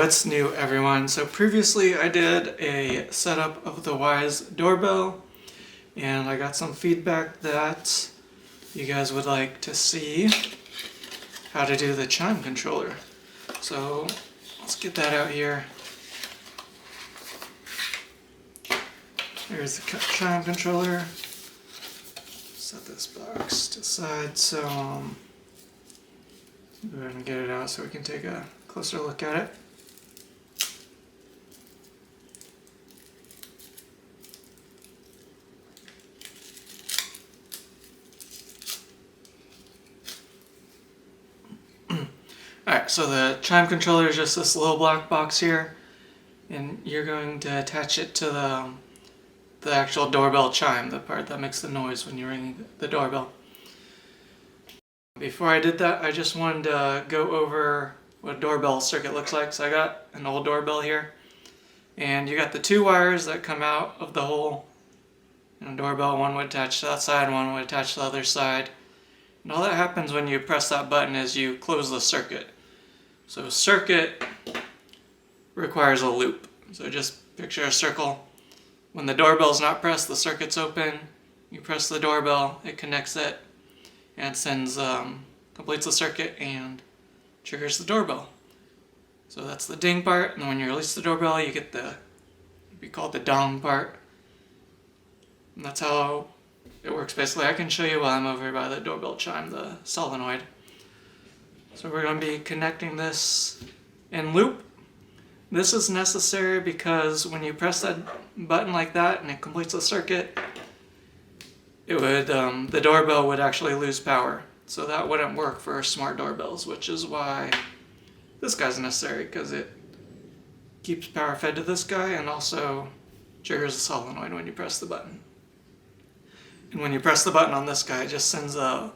What's new, everyone? So previously I did a setup of the Wyze Doorbell and I got some feedback that you guys would like to see how to do the Chime Controller. So let's get that out here. Here's the Chime Controller. Set this box to the side so go ahead and get it out so we can take a closer look at it. Alright, so the Chime Controller is just this little black box here, and you're going to attach it to the actual doorbell chime, the part that makes the noise when you ring the doorbell. Before I did that, I just wanted to go over what a doorbell circuit looks like. So I got an old doorbell here, and you got the two wires that come out of the hole in a doorbell. One would attach to that side, one would attach to the other side. And all that happens when you press that button is you close the circuit. So a circuit requires a loop. So just picture a circle. When the doorbell's not pressed, the circuit's open. You press the doorbell, it connects it, and sends completes the circuit and triggers the doorbell. So that's the ding part, and when you release the doorbell, you get the it'd be called the dong part. And that's how it works basically. I can show you while I'm over by the doorbell chime, the solenoid. So we're going to be connecting this in loop. This is necessary because when you press that button like that and it completes the circuit, it would the doorbell would actually lose power. So that wouldn't work for smart doorbells, which is why this guy's necessary, because it keeps power fed to this guy and also triggers the solenoid when you press the button. And when you press the button on this guy, it just sends a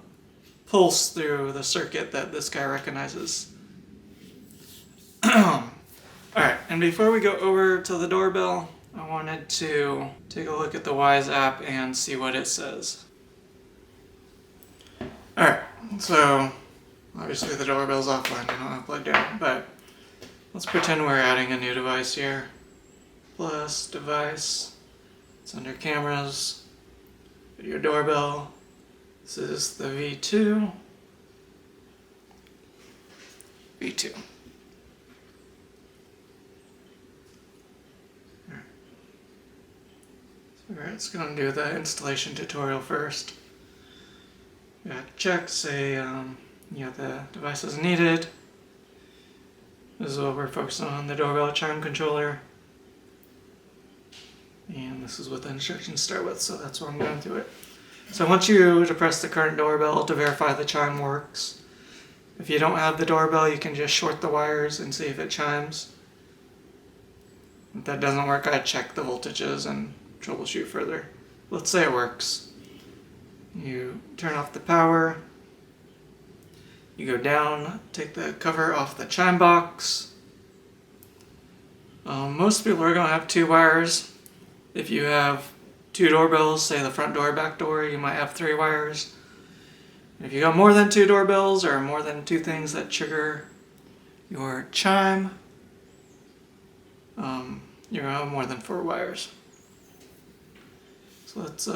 pulse through the circuit that this guy recognizes. Alright, and before we go over to the doorbell, I wanted to take a look at the Wyze app and see what it says. Alright, so obviously the doorbell's offline, I don't have it plugged in, but let's pretend we're adding a new device here. Plus device, it's under cameras, video doorbell. This is the V2. Alright, it's going to do the installation tutorial first. You got to check, say the device is needed. This is what we're focusing on, the doorbell chime controller. And this is what the instructions start with, so that's why I'm going through it. So I want you to press the current doorbell to verify the chime works. If you don't have the doorbell, you can just short the wires and see if it chimes. If that doesn't work, I check the voltages and troubleshoot further. Let's say it works. You turn off the power. You go down, take the cover off the chime box. Most people are going to have two wires. If you have two doorbells, say the front door, back door, you might have three wires. If you got more than two doorbells or more than two things that trigger your chime, you're going to have more than four wires. So let's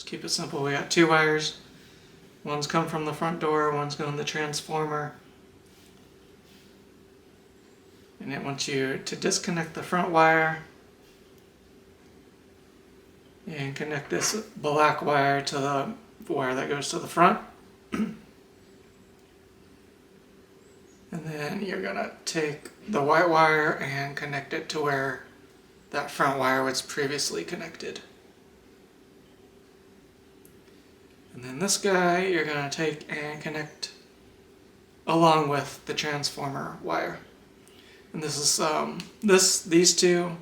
keep it simple. We got two wires. One's come from the front door, one's going to the transformer. And it wants you to disconnect the front wire and connect this black wire to the wire that goes to the front. And then you're going to take the white wire and connect it to where that front wire was previously connected. And then this guy you're going to take and connect along with the transformer wire. And this is these two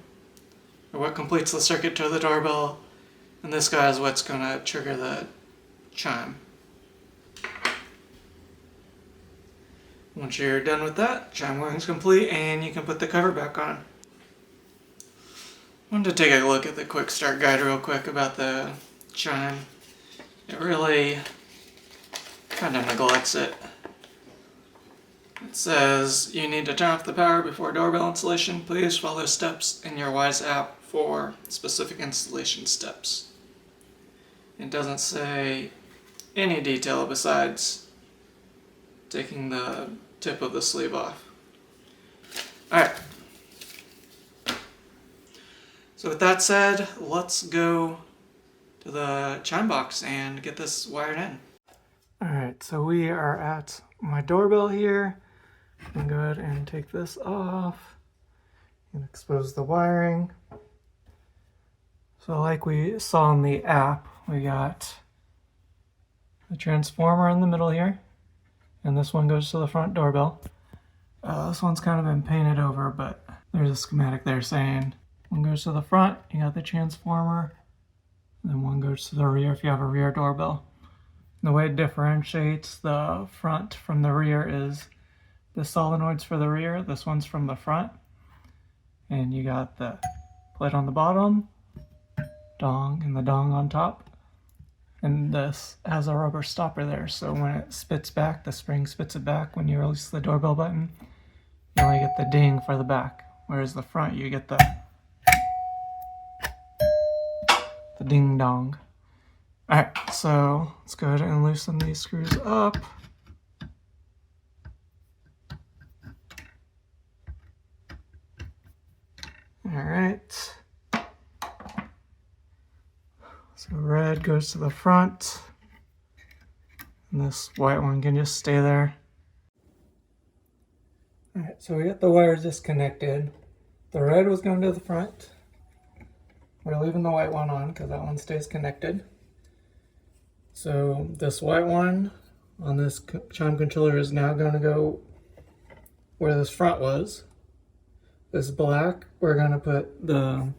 are what completes the circuit to the doorbell. And this guy is what's going to trigger the chime. Once you're done with that, chime wiring is complete and you can put the cover back on. I wanted to take a look at the quick start guide real quick about the chime. It really kind of neglects it. It says you need to turn off the power before doorbell installation. Please follow steps in your Wyze app for specific installation steps. It doesn't say any detail besides taking the tip of the sleeve off. Alright. So with that said, let's go to the chime box and get this wired in. Alright, so we are at my doorbell here. I'm going to go ahead and take this off and expose the wiring. So like we saw in the app, we got the transformer in the middle here, and this one goes to the front doorbell. This one's kind of been painted over, but there's a schematic there saying one goes to the front, you got the transformer, and then one goes to the rear if you have a rear doorbell. And the way it differentiates the front from the rear is the solenoids for the rear, this one's from the front, and you got the plate on the bottom, dong, and the dong on top. And this has a rubber stopper there, so when it spits back, the spring spits it back when you release the doorbell button, you only get the ding for the back, whereas the front you get the ding dong. Alright, so let's go ahead and loosen these screws up. Alright. So red goes to the front, and this white one can just stay there. Alright, so we got the wires disconnected. The red was going to the front. We're leaving the white one on because that one stays connected. So this white one on this chime controller is now going to go where this front was. This black, we're going to put the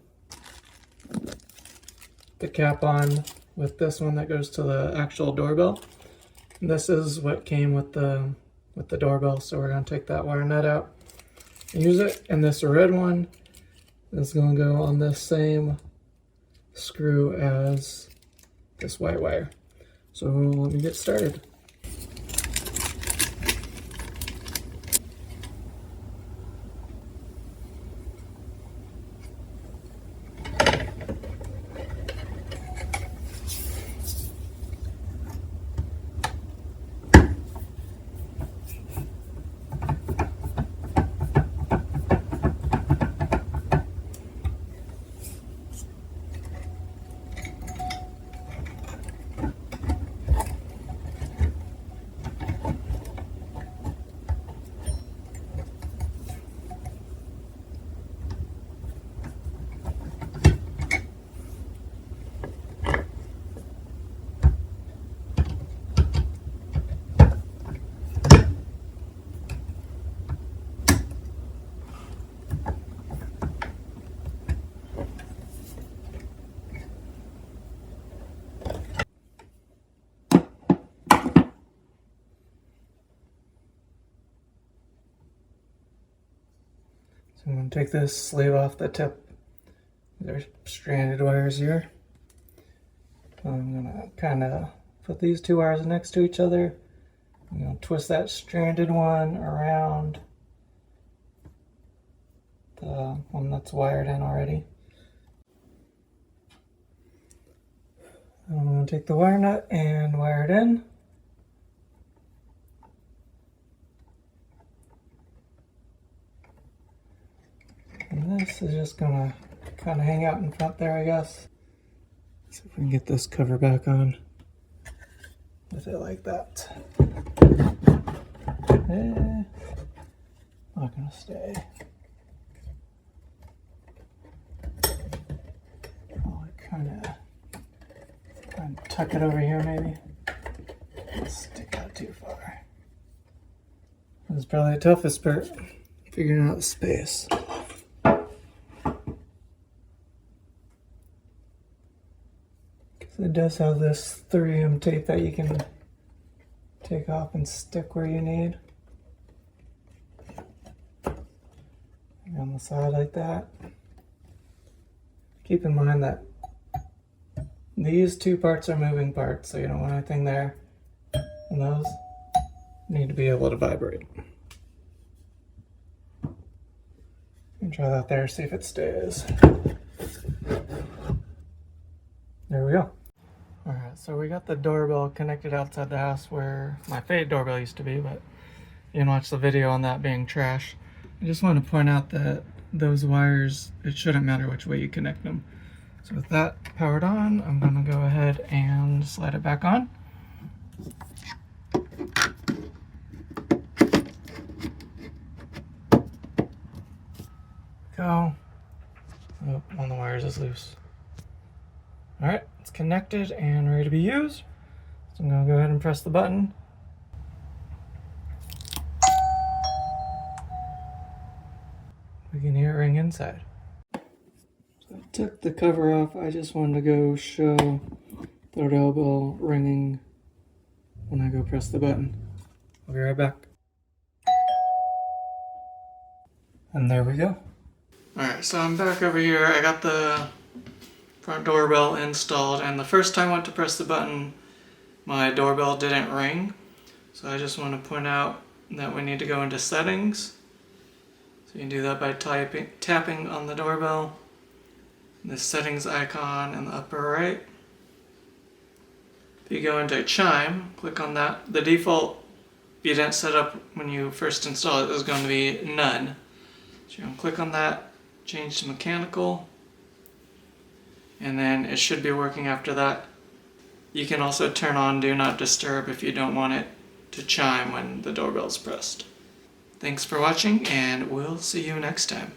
cap on with this one that goes to the actual doorbell. And this is what came with the doorbell, so we're going to take that wire nut out and use it. And this red one is going to go on this same screw as this white wire. So let me get started. I'm going to take this sleeve off the tip. There's stranded wires here. I'm going to kind of put these two wires next to each other. I'm going to twist that stranded one around the one that's wired in already. I'm going to take the wire nut and wire it in. And this is just going to kind of hang out in front there, I guess. See if we can get this cover back on with it like that. Not going to stay. I'll kind of tuck it over here maybe. Don't stick out too far. This is probably the toughest part, figuring out the space. It does have this 3M tape that you can take off and stick where you need. And on the side like that. Keep in mind that these two parts are moving parts, so you don't want anything there. And those need to be able to vibrate. can try that there, see if it stays. There we go. Alright, so we got the doorbell connected outside the house where my fade doorbell used to be, but you can watch the video on that being trash. I just want to point out that those wires, it shouldn't matter which way you connect them. So with that powered on, I'm going to go ahead and slide it back on. Go. Oh, one of the wires is loose. Alright, it's connected and ready to be used. So I'm going to go ahead and press the button. We can hear it ring inside. So I took the cover off. I just wanted to go show the doorbell ringing when I go press the button. I'll be right back. And there we go. Alright, so I'm back over here. I got the front doorbell installed, and the first time I went to press the button, my doorbell didn't ring. So I just want to point out that we need to go into settings. So you can do that by tapping on the doorbell, the settings icon in the upper right. If you go into Chime, click on that. The default, if you didn't set up when you first installed it, is going to be none. So you're going to click on that, change to mechanical, and then it should be working after that. You can also turn on Do Not Disturb if you don't want it to chime when the doorbell's pressed. Thanks for watching, and we'll see you next time.